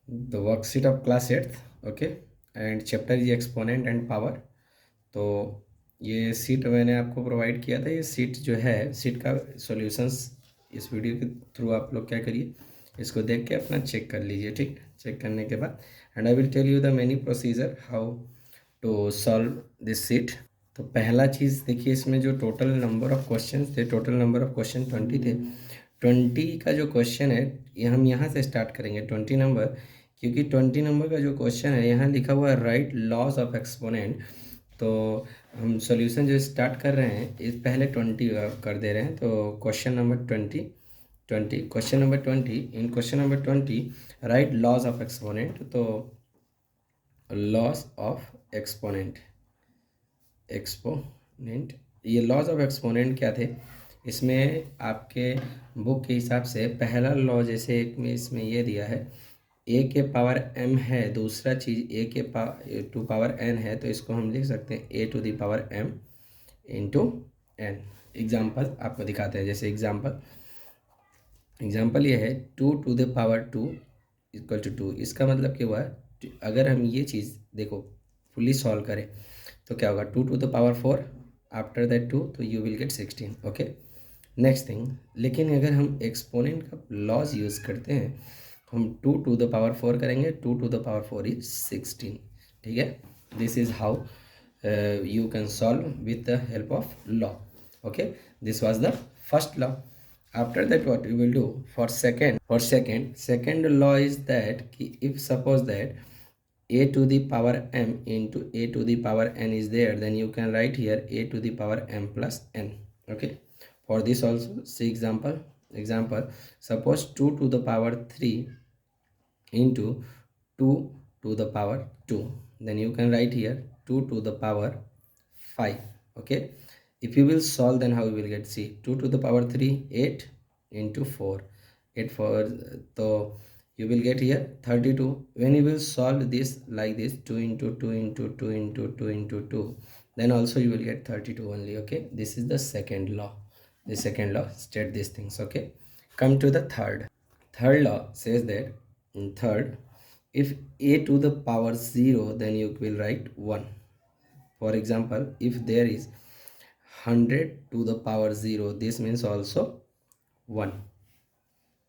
the worksheet of class 8th, okay, and chapter is exponent and power। तो ये seat मैंने आपको provide किया था। ये सीट जो है, सीट का सॉल्यूशंस इस वीडियो के थ्रू आप लोग क्या करिए, इसको देख के अपना चेक कर लीजिए, ठीक। चेक करने के बाद and I will tell you the many procedure how to solve this sheet. तो पहला चीज़ देखिए, इसमें जो टोटल नंबर ऑफ क्वेश्चन थे, टोटल नंबर ऑफ क्वेश्चन 20 थे। 20 का जो क्वेश्चन है, ये हम यहाँ से स्टार्ट करेंगे 20 नंबर, क्योंकि 20 नंबर का जो क्वेश्चन है यहाँ लिखा हुआ है राइट लॉज ऑफ एक्सपोनेंट। तो हम सॉल्यूशन जो स्टार्ट कर रहे हैं, इस पहले 20 कर दे रहे हैं। तो question number 20 question number 20, in question number 20 right laws of exponent. तो लॉस ऑफ एक्सपोनेंट, ये लॉज ऑफ एक्सपोनेंट क्या थे, इसमें आपके बुक के हिसाब से पहला लॉ, जैसे एक में इसमें ये दिया है ए के पावर m है, दूसरा चीज़ ए के टू पावर n है, तो इसको हम लिख सकते हैं a to the power m into n। Example आपको दिखाते हैं, जैसे एग्जाम्पल ये है 2 to the power 2 equal to 2। इसका मतलब क्या हुआ, अगर हम ये चीज़ देखो फुली सॉल्व करें तो क्या होगा, 2 to the power 4 after that 2, तो you will get 16, okay. Next thing, लेकिन अगर हम एक्सपोनेंट का लॉज यूज़ करते हैं, हम 2 टू द पावर 4 करेंगे, 2 टू द पावर 4 इज 16, ठीक है। This is how you can solve with the help of law, okay। this was the first law। after that what you will do for second law is that कि if suppose that a to the power m into a to the power n is there, then you can write here a to the power m plus n, okay। for this also see example suppose 2 to the power 3 into 2 to the power 2, then you can write here 2 to the power 5, okay। if you will solve, then how you will get, see 2 to the power 3 8 into 4 8 4, so you will get here 32। when you will solve this like this, 2 into 2 into 2 into 2 into 2, then also you will get 32 only, okay। this is the second law, the second law state these things, okay। come to the third law says that in third, if a to the power 0, then you will write 1। for example, if there is 100 to the power 0, this means also 1,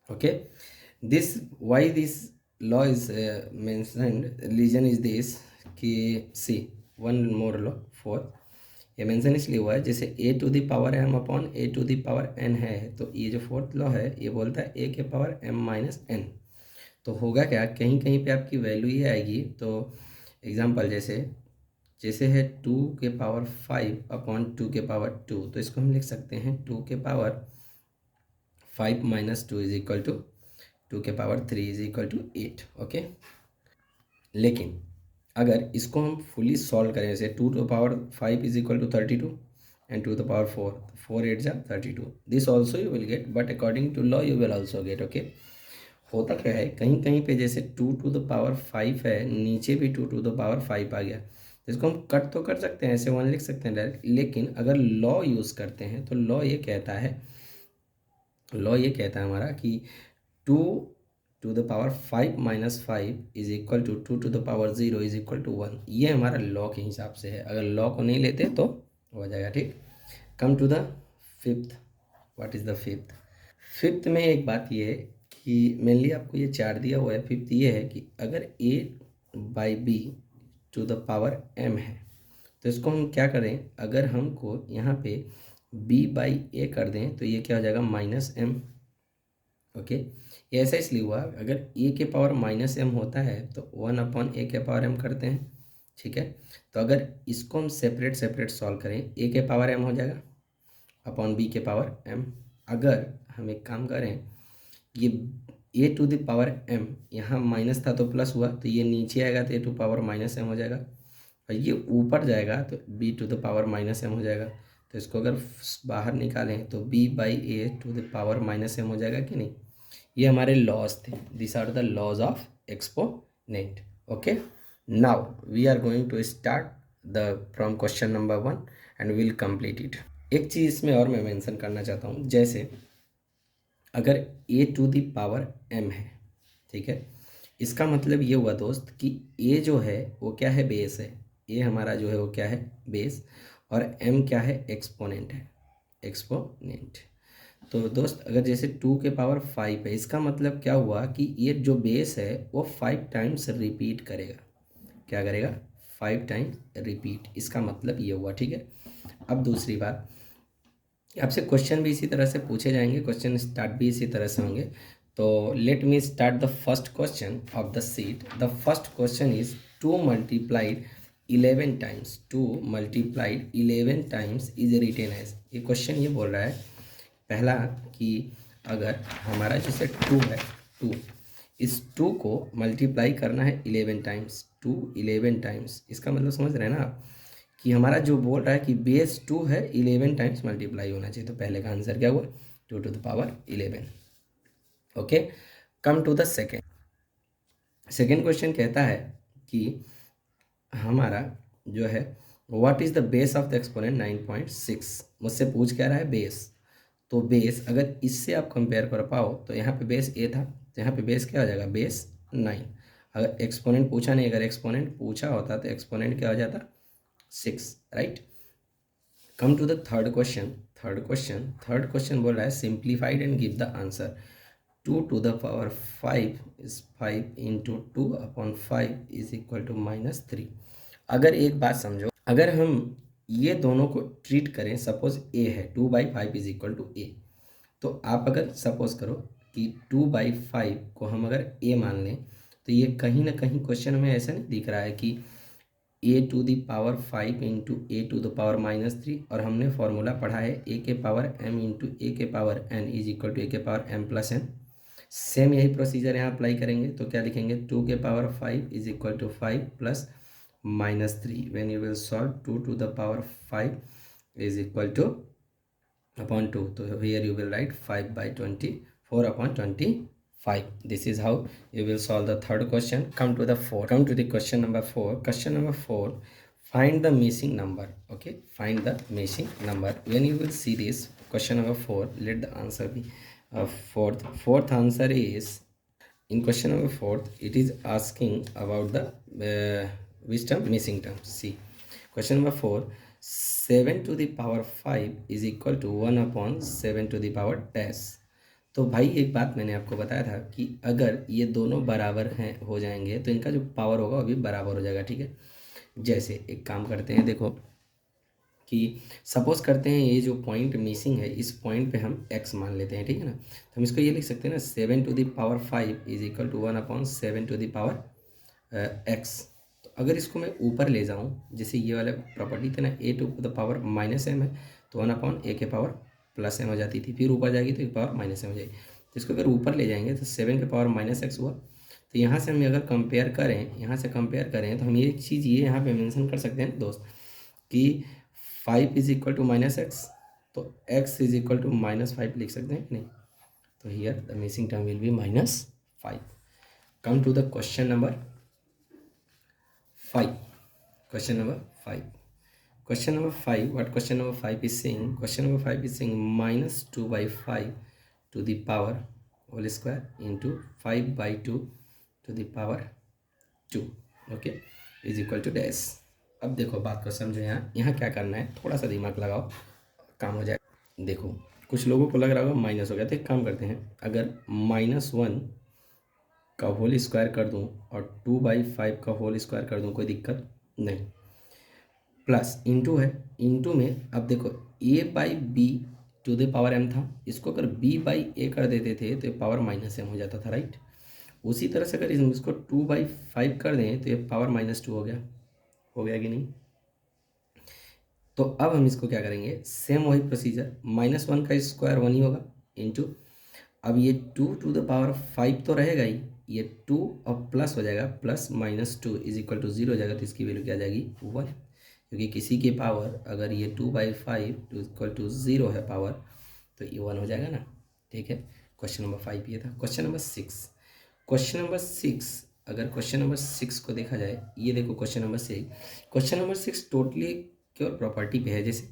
okay। this why this law is mentioned, reason is this कि see one more law fourth, ये mention इसलिए हुआ है, जैसे a to the power m upon a to the power n है, तो ये जो फोर्थ लॉ है ये बोलता है a के पावर m माइनस n। तो होगा क्या, कहीं कहीं पे आपकी वैल्यू ही आएगी। तो एग्जांपल जैसे जैसे है 2 के पावर 5 अपॉन 2 के पावर 2, तो इसको हम लिख सकते हैं 2 के power 5 minus 2 is equal to 2 के power 3 is equal to 8, okay. लेकिन अगर इसको हम फुली सॉल्व करें, जैसे 2 to power 5 is equal to 32 and 2 to पावर 4, 4 8 जा 32, this also you will get, but according to law you will also get, okay. होता क्या है, कहीं कहीं पे जैसे 2 टू द पावर 5 है, नीचे भी 2 टू द पावर 5 आ गया, तो इसको हम कट तो कर सकते हैं, ऐसे 1 लिख सकते हैं डायरेक्ट। लेकिन अगर लॉ यूज़ करते हैं तो लॉ ये कहता है हमारा कि 2 to the power 5 minus 5 is equal to 2 to the power 0 is equal to 1। ये हमारा लॉ के हिसाब से है, अगर लॉ को नहीं लेते तो हो जाएगा, ठीक। Come to the fifth, what is the fifth में एक बात ये है कि मेनली आपको ये 4 दिया हुआ है। फिफ्थ ये है कि अगर a by b to the power m है, तो इसको हम क्या करें, अगर हमको यहाँ पे b बाई ए कर दें तो ये क्या हो जाएगा माइनस m, ओके। ये ऐसा इसलिए हुआ, अगर a के पावर माइनस m होता है तो 1 अपॉन a के पावर m करते हैं, ठीक है। तो अगर इसको हम सेपरेट सेपरेट सॉल्व करें, a के पावर m हो जाएगा अपॉन b के पावर m। अगर हम एक काम करें, ये a to the power m यहाँ माइनस था तो प्लस हुआ, तो ये नीचे आएगा तो a to power minus m हो जाएगा, और ये ऊपर जाएगा तो b to the power minus m हो जाएगा। तो इसको अगर बाहर निकालें तो b by a to the power minus m हो जाएगा कि नहीं। ये हमारे लॉज थे, this are the laws of exponent, okay. Now we are going to start the from question number 1 and will complete it. एक चीज़ इसमें और मैं मेंशन करना चाहता हूँ, जैसे अगर a to the power m है, ठीक है, इसका मतलब ये हुआ दोस्त कि ए जो है वो क्या है, बेस है। ए हमारा जो है वो क्या है, बेस, और एम क्या है, एक्सपोनेंट है, एक्सपोनेंट। तो दोस्त अगर जैसे 2 के पावर 5 है, इसका मतलब क्या हुआ कि ये जो बेस है वो 5 टाइम्स रिपीट करेगा। क्या करेगा, 5 टाइम्स रिपीट, इसका मतलब ये हुआ। ठीक है, अब दूसरी बात, आपसे क्वेश्चन भी इसी तरह से पूछे जाएंगे, क्वेश्चन स्टार्ट भी इसी तरह से होंगे। तो let me start the first question of the sheet. The first question is 2 multiplied 11 times, 2 multiplied 11 times is written as. ये क्वेश्चन ये बोल रहा है पहला कि अगर हमारा जैसे 2 है, 2, इस 2 को मल्टीप्लाई करना है 11 टाइम्स, 2 11 टाइम्स, इसका मतलब समझ रहे हैं ना आप कि हमारा जो बोल रहा है कि बेस 2 है, 11 टाइम्स मल्टीप्लाई होना चाहिए। तो पहले का आंसर क्या हुआ, 2 to the power 11। ओके, come to the second. Second question कहता है कि हमारा जो है what is the base of the exponent 9.6। मुझसे पूछ क्या रहा है, बेस। तो बेस अगर इससे आप कंपेयर कर पाओ तो यहाँ पे बेस ए था, तो यहाँ पे बेस क्या हो जाएगा, बेस 9। अगर एक्सपोनेंट पूछा नहीं, अगर एक्सपोनेंट पूछा होता तो एक्सपोनेंट क्या हो जाता, 6, right. Come to the third question. Third question बोल रहा है simplified and give the answer. 2 to the power 5 is 5 into 2/5 is equal to -3। अगर एक बात समझो, अगर हम ये दोनों को ट्रीट करें, सपोज ए है, 2/5 इज इक्वल टू ए, तो आप अगर सपोज करो कि 2/5 को हम अगर ए मान लें, तो ये कहीं ना कहीं क्वेश्चन में ऐसा नहीं दिख रहा है कि a⁵ इंटू a⁻³ और हमने फॉर्मूला पढ़ा है a⁻m into a⁻n is equal to a⁻m+n। Same यही प्रोसीजर यहाँ अप्लाई करेंगे, तो क्या लिखेंगे, 2 के power 5 is equal to 5 plus -3। When you will solve 2 to the power 5 is equal to upon 2, तो here you will write 5/24/25। This is how you will solve the third question. Come to the fourth. Come to the question number 4. Question number 4. Find the missing number. Okay. Find the missing number. When you will see this question number 4, let the answer be fourth. Fourth answer is in question number 4th. It is asking about the which term, missing term. See, question number 4. 7 to the power 5 is equal to 1/7 to the power dash। तो भाई एक बात मैंने आपको बताया था कि अगर ये दोनों बराबर हैं, हो जाएंगे, तो इनका जो पावर होगा वो भी बराबर हो जाएगा। ठीक है, जैसे एक काम करते हैं, देखो कि सपोज करते हैं ये जो पॉइंट मिसिंग है, इस पॉइंट पे हम x मान लेते हैं। ठीक है ना, तो हम इसको ये लिख सकते हैं ना, 7 to the power 5 is equal to 1/7 to the power x। तो अगर इसको मैं ऊपर ले जाऊँ, जैसे ये वाला प्रॉपर्टी थी ना, a⁻m है, तो 1/a⁻m हो जाती थी, फिर ऊपर जाएगी तो a⁻m हो जाएगी। तो इसको अगर ऊपर ले जाएंगे तो 7 के पावर -x हुआ। तो यहाँ से हम अगर कंपेयर करें, यहाँ से कंपेयर करें, तो हम ये चीज़ ये यहाँ पे मेंशन कर सकते हैं ना दोस्त कि 5 इज इक्वल टू -x, तो x इज इक्वल टू -5 लिख सकते हैं कि नहीं। तो here the missing term will be -5। Come to the question number 5। Question number 5. Question number 5. What question number 5 is saying? Question number 5 is saying -2/5 to the power whole square into 5/2 to the power 2, okay, is equal to dash। अब देखो बात को समझो, यहाँ क्या करना है, थोड़ा सा दिमाग लगाओ, काम हो जाए। देखो कुछ लोगों को लग रहा होगा माइनस हो गया, तो एक काम करते हैं, अगर -1 का होल स्क्वायर कर दूं और 2/5 का होल स्क्वायर कर दूं, कोई दिक्कत नहीं। प्लस इंटू है, इंटू में अब देखो a/b⁻m था, इसको अगर b/a कर देते थे तो ये पावर -m हो जाता था, राइट। उसी तरह से अगर इसको 2/5 कर दें तो ये पावर -2 हो गया कि नहीं। तो अब हम इसको क्या करेंगे, सेम वही प्रोसीजर, -1 का स्क्वायर 1 ही होगा, इंटू अब ये 2 to the power 5 तो रहेगा ही, ये 2 अब प्लस हो जाएगा, प्लस -2 इज इक्वल टू 0 हो जाएगा, तो इसकी वैल्यू क्या आ जाएगी, 1। क्योंकि किसी की पावर अगर ये 2/5 इक्वल टू 0 है पावर, तो ये 1 हो जाएगा ना। ठीक है, क्वेश्चन नंबर 5 ये था। Question number 6। क्वेश्चन नंबर 6, अगर क्वेश्चन नंबर 6 को देखा जाए, ये देखो question number 6। Question number 6 totally केवल प्रॉपर्टी पे है, जैसे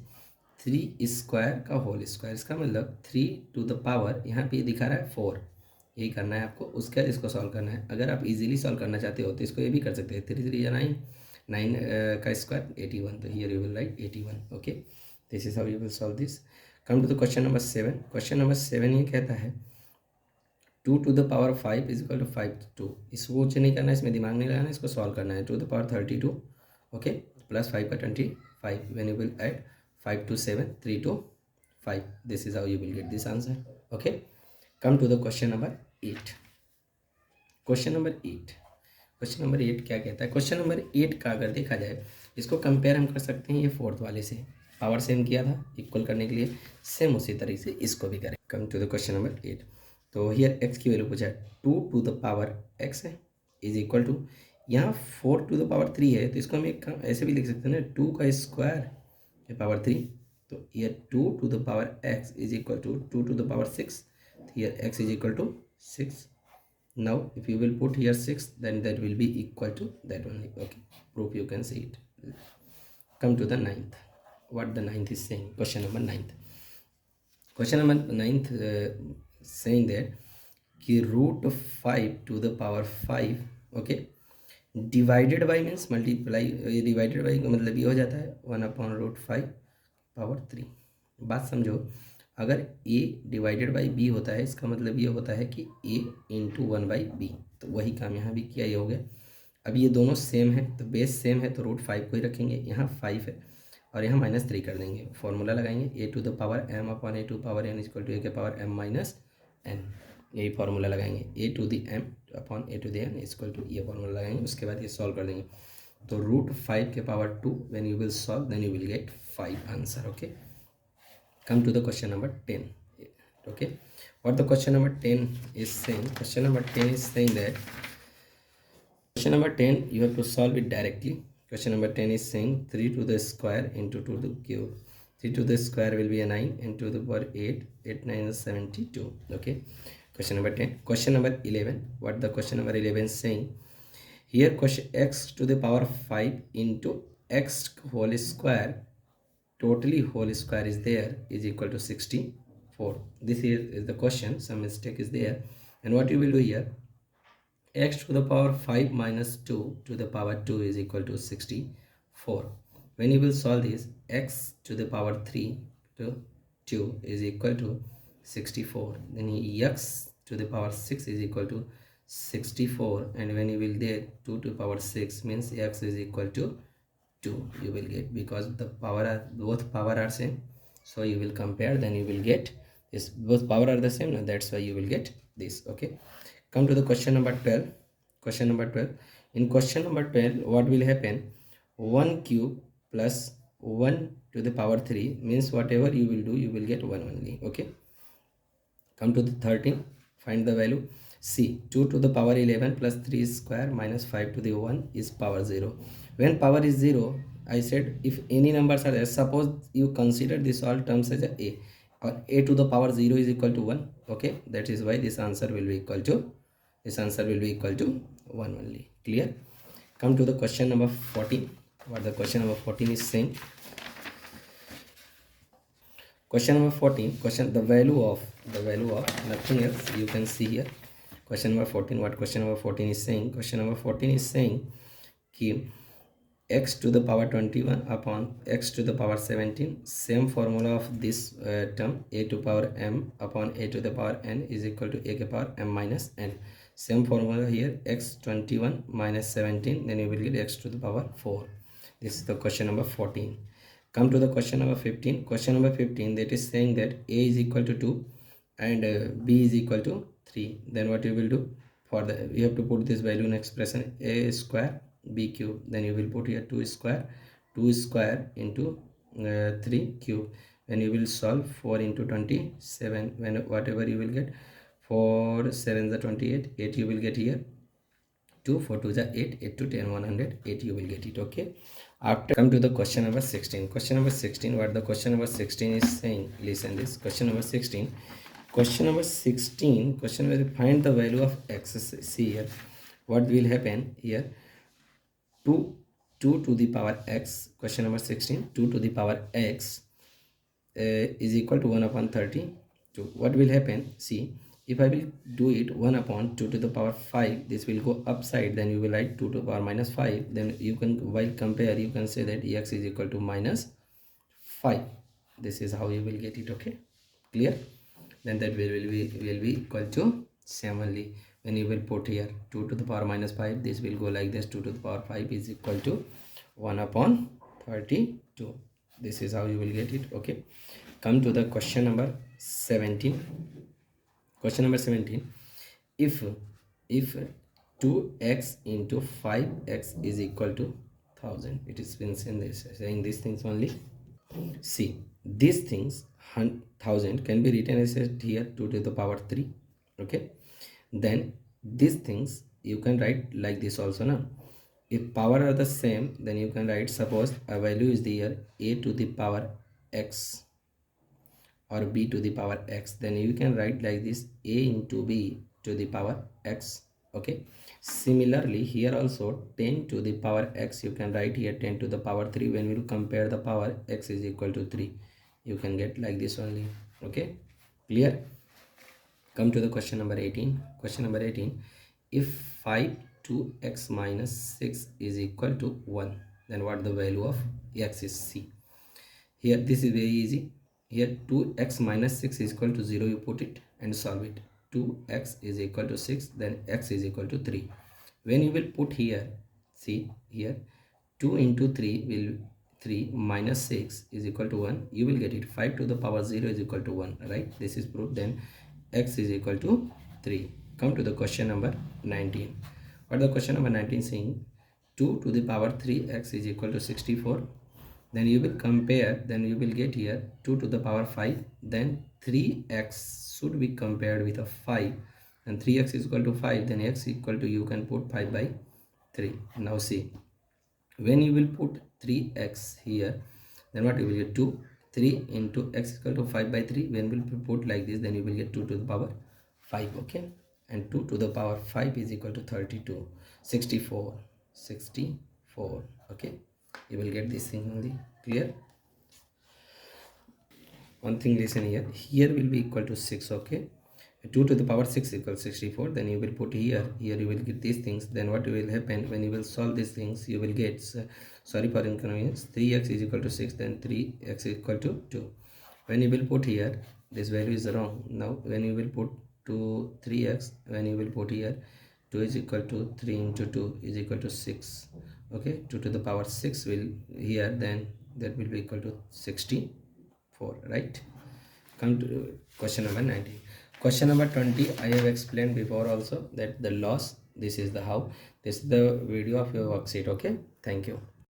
3 स्क्वायर का होल स्क्वायर, इसका मतलब 3 to the power, यहाँ पे दिखा रहा है 4, यही करना है आपको, उसका इसको सॉल्व करना है। अगर आप इजीली सॉल्व करना चाहते हो तो इसको ये भी कर सकते हैं, 3 3 या 9, 9 का स्क्वायर 81, तो here you will write 81। Okay, this is how you will solve this. Come to the question number 7। Question number 7 ये कहता है 2 to the power 5 is equal to 5 2। इसको कुछ नहीं करना है, इसमें दिमाग नहीं लगाना है, इसको सॉल्व करना है। 2 to the power 32, ओके, प्लस 5 का 25, when you will add 5 to 7, 3 to 5, this is how you will get this answer. Okay, come to the question number 8। Question number 8, question number 8 क्या कहता है? क्वेश्चन नंबर 8 का अगर देखा जाए, इसको कंपेयर हम कर सकते हैं ये फोर्थ वाले से। पावर सेम किया था इक्वल करने के लिए, सेम उसी तरीके से इसको भी करें। Come to the question number 8। तो हियर एक्स की वैल्यू पूछा है, 2 to the पावर एक्स है इज इक्वल टू, यहाँ 4 to the पावर 3 है, तो इसको हम एक ऐसे भी लिख सकते हैं ना, 2 का स्क्वायर पावर 3। तो here 2 to the power x is equal to 2 to the power 6, here x is equal to 6। Now if you will put here 6, then that will be equal to that only. Okay, proof you can see it. Come to the 9th. What the 9th is saying? Question number 9th. Question number 9th saying that कि root 5 to the power 5, okay, divided by means multiply, divided by का मतलब ये हो जाता है 1/√5 power 3। बात समझो, अगर a डिवाइडेड बाई b होता है, इसका मतलब ये होता है कि a इंटू 1/b, तो वही काम यहाँ भी किया, ये हो गया। अब ये दोनों सेम है, तो बेस सेम है, तो √5 को ही रखेंगे, यहाँ 5 है और यहाँ -3 कर देंगे, फॉर्मूला लगाएंगे a to the power m upon a to power n equal to a के पावर m माइनस n, यही फार्मूला लगाएंगे। a to the m upon a to the n equal to, ये फार्मूला लगाएंगे, उसके बाद ये solve कर देंगे। तो √5 के power 2, when you will solve then you will get 5 answer. Okay, come to the question number 10. Okay, what the question number 10 is saying? Question number 10 is saying that, question number 10 you have to solve it directly. Question number 10 is saying 3 to the square into 2 to the cube. 3 to the square will be a 9 and 2 to the power 8, 8 9 is 72. Okay, question number 10. Question number 11, what the question number 11 is saying? Here question x to the power 5 into x whole square, totally whole square is there, is equal to 64. This is the question, some mistake is there, and what you will do here, x to the power 5 minus 2 to the power 2 is equal to 64. When you will solve this, x to the power 3 to 2 is equal to 64, then x to the power 6 is equal to 64, and when you will get 2 to the power 6 means x is equal to 2 you will get, because the power are, both power are same, so you will compare, then you will get this, both power are the same, and that's why you will get this. Okay, come to the question number 12. Question number 12. In question number 12, what will happen? 1 cube plus 1 to the power 3 means whatever you will do, you will get 1 only. Okay, come to the 13. Find the value. See, 2 to the power 11 plus 3 square minus 5 to the 1 is power 0. When power is 0, I said if any numbers are there, suppose you consider this all terms as a or a to the power 0 is equal to 1. Okay, that is why this answer will be equal to, this answer will be equal to 1 only. Clear? Come to the question number 14. What the question number 14 is saying? Question number 14, question the value of nothing else, you can see here. Question number 14, what question number 14 is saying? Question number 14 is saying कि x to the power 21 upon x to the power 17, same formula of this term, a to power m upon a to the power n is equal to a to the power m minus n. Same formula here, x 21 minus 17, then you will get x to the power 4. This is the question number 14. Come to the question number 15. Question number 15, that is saying that a is equal to 2 and b is equal to 3. Then what you will do, for the, you have to put this value in expression, a square b cube, then you will put here 2 square into 3 cube. When you will solve 4 into 27, when whatever you will get, 4 7 is 28, 8 you will get here, 2 4 2 is 8, 8 to 10 108 you will get it. Okay, after come to the question number 16. Question number 16, what the question number 16 is saying, listen this question number 16. Question number 16, question where find the value of x. See here what will happen here, 2 to the power x, question number 16, 2 to the power x is equal to 1/32. What will happen? See, if I will do it 1 upon 2 to the power 5, this will go upside, then you will write 2 to the power minus 5. Then you can, while compare, you can say that x is equal to minus 5. This is how you will get it. Okay, clear? Then that will be equal to similarly when you will put here 2 to the power minus 5, this will go like this. 2 to the power 5 is equal to 1 upon 32. This is how you will get it. Okay, come to the question number 17. Question number 17. If 2x into 5x is equal to 1000, it is been saying these things only. See, these things 1000 can be written as here 2 to the power 3. Okay, then these things you can write like this also now. If power are the same, then you can write, suppose a value is here a to the power x or b to the power x, then you can write like this, a into b to the power x. Okay, similarly here also 10 to the power x, you can write here 10 to the power 3. When we compare the power, x is equal to 3, you can get like this only. Okay, clear? Come to the question number 18. Question number 18. If 5 2x minus 6 is equal to 1, then what the value of x is? C. Here this is very easy. Here 2x minus 6 is equal to 0, you put it and solve it. 2x is equal to 6, then x is equal to 3. When you will put here, see here 2 into 3 will 3 minus 6 is equal to 1, you will get it. 5 to the power 0 is equal to 1, right? This is proof. Then x is equal to 3. Come to the question number 19. What the question number 19 saying? 2 to the power 3x is equal to 64. Then you will compare, then you will get here 2 to the power 5, then 3x should be compared with a 5, and 3x is equal to 5, then x equal to, you can put 5 by 3. Now see, when you will put 3x here, then what you will get? 2 3 into x equal to 5 by 3. When will be put like this, then you will get 2 to the power 5. Okay, and 2 to the power 5 is equal to 32 64. Okay, you will get this thing only. Clear? One thing, listen here, here will be equal to 6. Okay, 2 to the power 6 equals 64. Then you will put here you will get these things. Then what will happen, when you will solve these things, you will get, sorry for inconvenience, 3x is equal to 6, then 3x is equal to 2. When you will put here, this value is wrong. Now when you will put 3x, when you will put here 2 is equal to 3 into 2 is equal to 6. Okay, 2 to the power 6 will here, then that will be equal to 64, right? Come to question number 19. Question number 20, I have explained before also that the loss, this is the how, this is the video of your worksheet. Okay, thank you.